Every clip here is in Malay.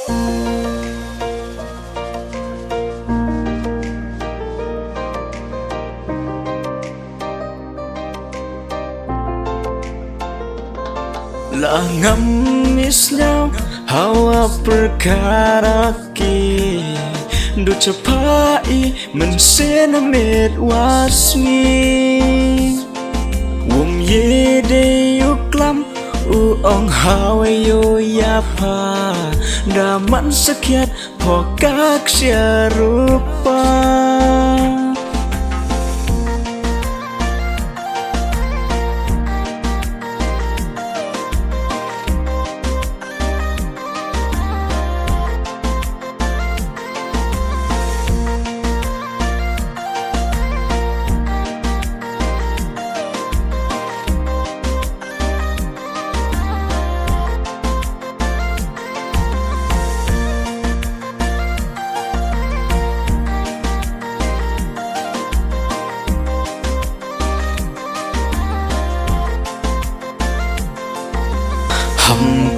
Langam islam hawa perkara ki du capai mensenamit wasmi wum yede yuklam ong hawa yo yapa daman sekiat pokak rupa.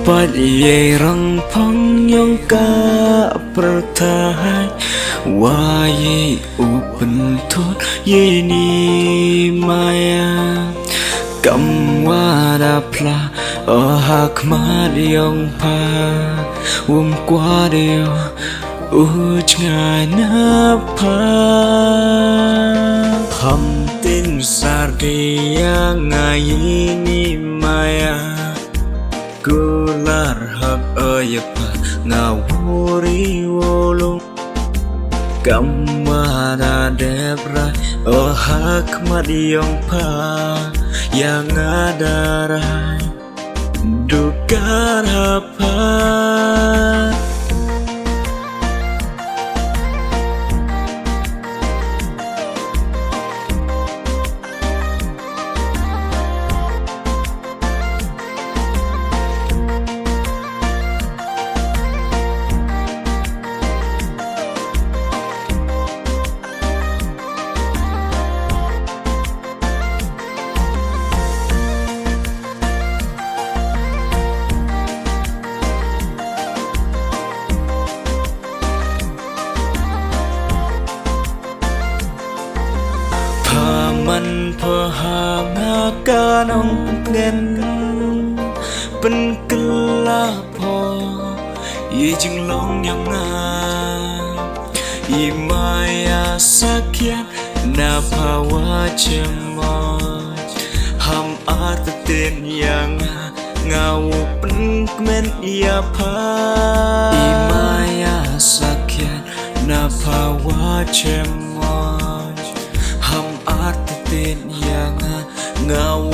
Hampat ye rang pang yang ka pertahai waye upentut ye ni maya kam wada pla hak mad yang pa kwa deo ngai na pa ham tin sar yang ngai ni maya Gular hak ayapa ngawuri wolong Kamada debra hak madiyong pa yang adarai dukar apa. Man paham akan ongken penkelapo ye jing long yang i maya sakyan na pawa cemo ham arten yang ngau penkmen ia pa i maya sakyan na pawa cemo ham arten yang ngau